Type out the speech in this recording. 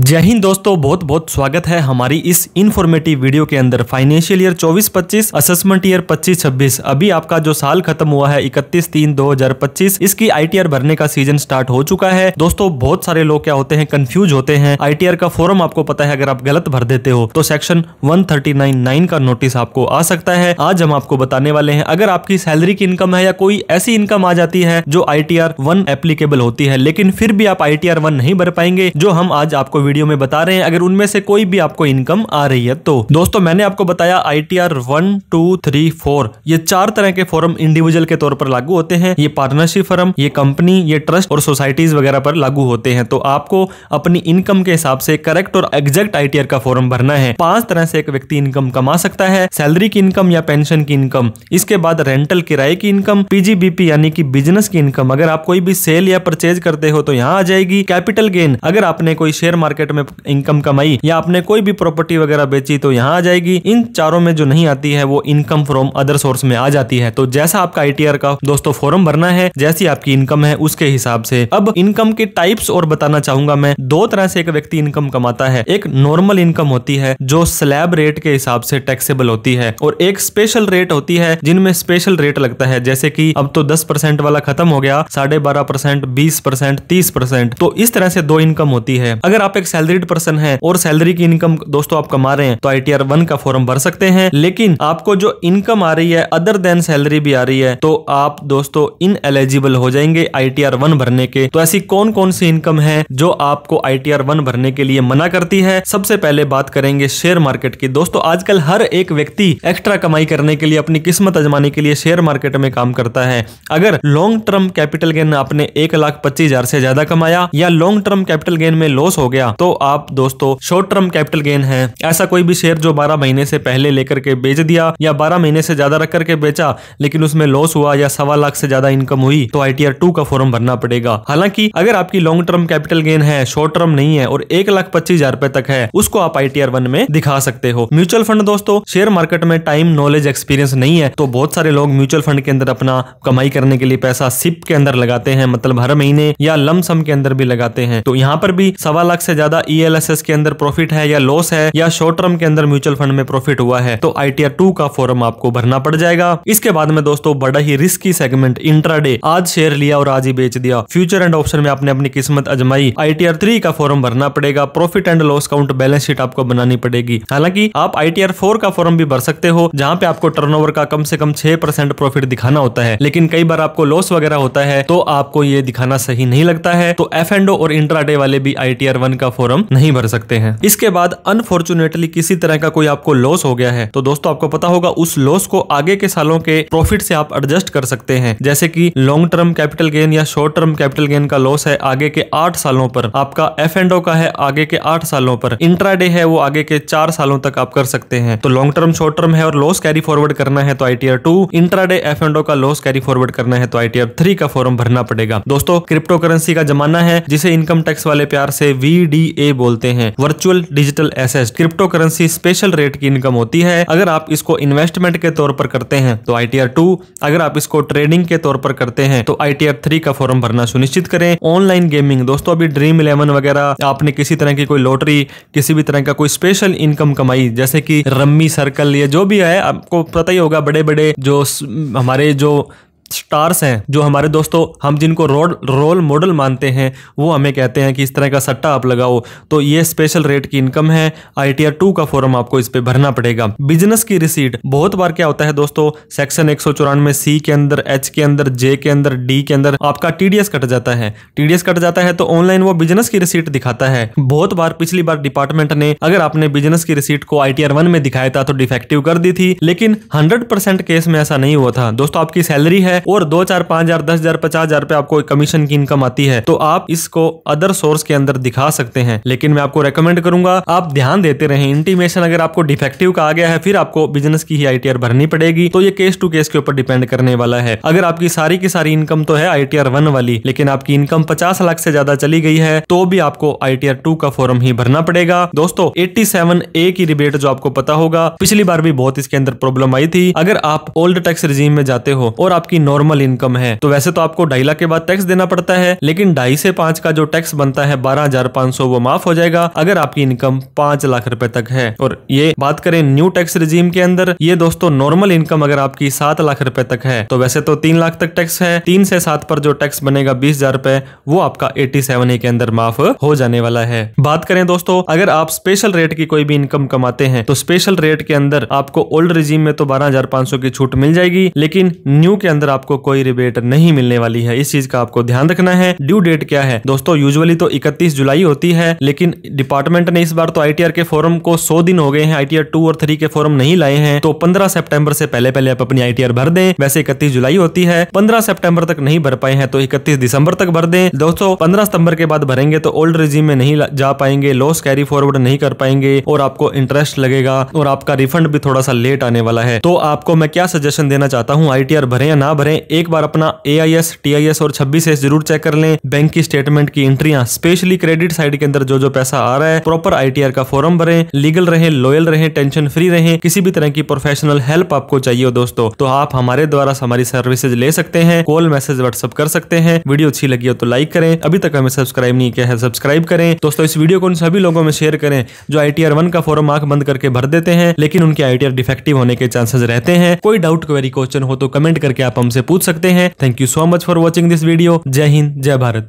जय हिंद दोस्तों, बहुत बहुत स्वागत है हमारी इस इन्फॉर्मेटिव वीडियो के अंदर। फाइनेंशियल ईयर 24-25, असेसमेंट ईयर 25-26, अभी आपका जो साल खत्म हुआ है 31/3/2025, इसकी आईटीआर भरने का सीजन स्टार्ट हो चुका है। दोस्तों बहुत सारे लोग क्या होते हैं, कंफ्यूज होते हैं। आईटीआर का फॉर्म आपको पता है, अगर आप गलत भर देते हो तो सेक्शन 139(9) का नोटिस आपको आ सकता है। आज हम आपको बताने वाले हैं, अगर आपकी सैलरी की इनकम है या कोई ऐसी इनकम आ जाती है जो ITR 1 एप्लीकेबल होती है, लेकिन फिर भी आप ITR 1 नहीं भर पाएंगे, जो हम आज आपको वीडियो में बता रहे हैं, अगर उनमें से कोई भी आपको इनकम आ रही है तो। दोस्तों मैंने आपको बताया ITR 1, 2, 3, 4 ये 4 तरह के फॉर्म इंडिविजुअल के तौर पर लागू होते हैं। ये पार्टनरशिप फर्म, ये कंपनी, ये ट्रस्ट और सोसाइटीज वगैरह पर लागू होते हैं। तो आपको अपनी इनकम के हिसाब से करेक्ट और एग्जैक्ट ITR का फॉर्म भरना है। 5 तरह से एक व्यक्ति इनकम कमा सकता है: सैलरी की इनकम या पेंशन की इनकम, इसके बाद रेंटल किराए की इनकम, PGBP यानी कि बिजनेस की इनकम, अगर आप कोई भी सेल या परचेज करते हो तो यहाँ आ जाएगी। कैपिटल गेन, अगर आपने कोई शेयर मार्केट में इनकम कमाई या आपने कोई भी प्रॉपर्टी वगैरह बेची तो यहाँ आ जाएगी। इन चारों में जो नहीं आती है वो इनकम फ्रॉम अदर सोर्स में आ जाती है। तो जैसा आपका ITR का दोस्तों फॉर्म भरना है, जैसी आपकी इनकम है उसके हिसाब से। अब इनकम के टाइप्स और बताना चाहूंगा मैं। 2 तरह से एक व्यक्ति इनकम कमाता है। एक नॉर्मल इनकम होती है जो स्लैब रेट के हिसाब से टैक्सेबल होती है, और एक स्पेशल रेट होती है जिनमें स्पेशल रेट लगता है। जैसे कि अब तो 10% वाला खत्म हो गया, 12.5%, 20%, 30%। तो इस तरह से 2 इनकम होती है। अगर आप एक सैलरीड पर्सन है और सैलरी की इनकम दोस्तों आप कमा रहे हैं तो ITR 1 का फॉर्म भर सकते हैं। लेकिन आपको जो इनकम आ रही है अदर देन सैलरी भी आ रही है तो आप दोस्तों इन एलिजिबल हो जाएंगे ITR 1 भरने के। तो ऐसी कौन कौन सी इनकम है जो आपको ITR 1 भरने के लिए मना करती है? सबसे पहले बात करेंगे शेयर मार्केट की। दोस्तों आजकल हर एक व्यक्ति एक्स्ट्रा कमाई करने के लिए, अपनी किस्मत आजमाने के लिए शेयर मार्केट में काम करता है। अगर लॉन्ग टर्म कैपिटल गेन आपने 1,25,000 से ज्यादा कमाया या लॉन्ग टर्म कैपिटल गेन में लॉस हो गया तो आप दोस्तों शॉर्ट टर्म कैपिटल गेन है, ऐसा कोई भी शेयर जो 12 महीने से पहले लेकर के बेच दिया या 12 महीने से ज्यादा रख करके बेचा लेकिन उसमें लॉस हुआ या 1.25 लाख से ज्यादा इनकम हुई तो ITR 2 का फॉर्म भरना पड़ेगा। हालांकि अगर आपकी लॉन्ग टर्म कैपिटल गेन है, शॉर्ट टर्म नहीं है और 1,25,000 रुपए तक है, उसको आप ITR 1 में दिखा सकते हो। म्यूचुअल फंड दोस्तों, शेयर मार्केट में टाइम, नॉलेज, एक्सपीरियंस नहीं है तो बहुत सारे लोग म्यूचुअल फंड के अंदर अपना कमाई करने के लिए पैसा SIP के अंदर लगाते हैं, मतलब हर महीने या लम सम के अंदर भी लगाते हैं। तो यहाँ पर भी 1.25 लाख से ज्यादा ELSS के अंदर प्रॉफिट है या लॉस है या शॉर्ट टर्म के अंदर म्यूचुअल फंड में प्रॉफिट हुआ है तो ITR 2 का फॉर्म आपको भरना पड़ जाएगा। इसके बाद में दोस्तों बड़ा ही रिस्की सेगमेंट इंट्राडे, आज शेयर लिया और आज ही बेच दिया, फ्यूचर एंड ऑप्शन में आपने अपनी किस्मत आजमाई, ITR 3 का फॉर्म भरना पड़ेगा। Profit and loss count balance sheet आपको बनानी पड़ेगी। हालांकि आप ITR 4 का फॉर्म भी भर सकते हो, जहां पे आपको टर्नओवर का कम से कम 6% प्रॉफिट दिखाना होता है, लेकिन कई बार आपको लॉस वगैरह होता है तो आपको ये दिखाना सही नहीं लगता है, तो F&O और इंट्राडे वाले भी ITR 1 का फॉर्म नहीं भर सकते हैं। इसके बाद अनफॉर्चुनेटली किसी तरह का कोई आपको लॉस हो गया है तो दोस्तों आपको पता होगा उस लॉस को आगे के सालों के प्रॉफिट से आप एडजस्ट कर सकते हैं। जैसे कि लॉन्ग टर्म कैपिटल गेन या शॉर्ट टर्म कैपिटल गेन का लॉस है आगे के 8 सालों पर, आपका F&O का है आगे के 8 सालों पर, इंट्राडे है वो आगे के 4 सालों तक आप कर सकते हैं। तो लॉन्ग टर्म, शॉर्ट टर्म है और लॉस कैरी फॉरवर्ड करना है तो ITR 2, इंट्राडे, F&O का लॉस कैरी फॉरवर्ड करना है तो ITR 3 का फॉर्म भरना पड़ेगा। दोस्तों क्रिप्टो करेंसी का जमाना है, जिसे इनकम टैक्स वाले प्यार से VDA बोलते हैं, virtual digital asset. Crypto currency special rate की इनकम होती है। अगर आप इसको इन्वेस्टमेंट के तौर पर करते हैं तो ITR 2, अगर आप इसको ट्रेडिंग के तौर पर करते हैं तो ITR 3 का फॉर्म भरना सुनिश्चित करें। ऑनलाइन गेमिंग दोस्तों, अभी ड्रीम 11 वगैरह, आपने किसी तरह की कोई लॉटरी, किसी भी तरह का कोई स्पेशल इनकम कमाई, जैसे कि रम्मी सर्कल, ये जो भी है आपको पता ही होगा, बड़े बड़े जो हमारे जो स्टार्स हैं, जो हमारे दोस्तों हम जिनको रोल मॉडल मानते हैं, वो हमें कहते हैं कि इस तरह का सट्टा आप लगाओ, तो ये स्पेशल रेट की इनकम है। ITR 2 का फॉर्म आपको इस पे भरना पड़ेगा। बिजनेस की रिसीट, बहुत बार क्या होता है दोस्तों, सेक्शन 194C के अंदर, H के अंदर, J के अंदर, D के अंदर आपका TDS कट जाता है। TDS कट जाता है तो ऑनलाइन वो बिजनेस की रिसीट दिखाता है। बहुत बार पिछली बार डिपार्टमेंट ने अगर आपने बिजनेस की रिसीट को ITR 1 में दिखाया था तो डिफेक्टिव कर दी थी, लेकिन 100% केस में ऐसा नहीं हुआ था। दोस्तों आपकी सैलरी है और 2,000, 5,000, 10,000, 50,000 रुपए आपको कमीशन की इनकम आती है तो आप इसको अदर सोर्स के अंदर दिखा सकते हैं। लेकिन मैं आपको रेकमेंड करूंगा आप ध्यान देते रहें। इंटीमेशन अगर आपको डिफेक्टिव का आ गया है फिर आपको बिजनेस की ही ITR भरनी पड़ेगी, तो ये केस टू केस के ऊपर डिपेंड करने वाला है। अगर आपकी सारी की सारी इनकम तो है ITR 1 वाली, लेकिन आपकी इनकम 50 लाख से ज्यादा चली गई है तो भी आपको ITR 2 का फॉर्म ही भरना पड़ेगा। दोस्तों 87A की रिबेट जो आपको पता होगा, पिछली बार भी बहुत इसके अंदर प्रॉब्लम आई थी। अगर आप ओल्ड टैक्स रिजीम में जाते हो और आपकी नॉर्मल इनकम है। तो वैसे तो आपको 2.5 लाख के बाद टैक्स देना पड़ता है, लेकिन 2.5 से 5 का जो टैक्स बनता है 12,500 वो माफ हो जाएगा अगर आपकी इनकम 5 लाख रुपए तक है। और ये बात करें न्यू टैक्स रिजीम के अंदर, ये दोस्तों नॉर्मल इनकम अगर आपकी 7 लाख रुपए तक है तो वैसे तो 3 लाख तक टैक्स है, 3 से 7 पर जो टैक्स बनेगा 20,000 रुपए वो आपका 87A के अंदर माफ हो जाने वाला है। बात करें दोस्तों अगर आप स्पेशल रेट की कोई भी इनकम कमाते हैं तो स्पेशल रेट के अंदर आपको ओल्ड रिजीम में तो 12,500 की छूट मिल जाएगी, लेकिन न्यू के अंदर आपको कोई रिबेट नहीं मिलने वाली है। इस चीज का आपको ध्यान रखना है। ड्यू डेट क्या है दोस्तों, यूजुअली तो 31 जुलाई होती है, लेकिन डिपार्टमेंट ने इस बार तो आईटीआर के फॉर्म को 100 दिन हो गए हैं, आईटीआर 2 और 3 के फॉर्म नहीं लाए हैं, तो 15 सितंबर से पहले आप अपनी आईटीआर भर दें। वैसे 31 जुलाई होती है, 15 सितंबर तक नहीं भर पाए हैं तो 31 दिसंबर तक भर दें। दोस्तों 15 सितंबर के बाद भरेंगे तो ओल्ड रिजीम में नहीं जा पाएंगे, लॉस कैरी फॉरवर्ड नहीं कर पाएंगे और आपको इंटरेस्ट लगेगा और आपका रिफंड भी थोड़ा सा लेट आने वाला है। तो आपको मैं क्या सजेशन देना चाहता हूं, आईटीआर भरें या ना भरें, एक बार अपना AIS, TIS और 26S जरूर चेक कर लें। बैंक की स्टेटमेंट की एंट्रियां, स्पेशली क्रेडिट साइड के अंदर जो पैसा आ रहा है, प्रॉपर आईटीआर का फॉर्म भरें, लीगल रहें, लॉयल रहें, टेंशन फ्री रहें। किसी भी तरह की प्रोफेशनल हेल्प आपको चाहिए हो दोस्तों तो आप हमारे द्वारा हमारी सर्विसेज ले सकते हैं, कॉल मैसेज व्हाट्सएप कर सकते हैं। वीडियो अच्छी लगी हो तो लाइक करें, अभी तक हमें सब्सक्राइब नहीं किया है सब्सक्राइब करें। दोस्तों इस वीडियो को उन सभी लोगों में शेयर करें जो आईटीआर 1 का फॉर्म आंख बंद करके भर देते हैं लेकिन उनके आईटीआर डिफेक्टिव होने के चांसेस रहते हैं। कोई डाउट क्वेरी क्वेश्चन हो तो कमेंट करके आप हमसे पूछ सकते हैं। Thank you so much for watching this video. जय हिंद, जय भारत।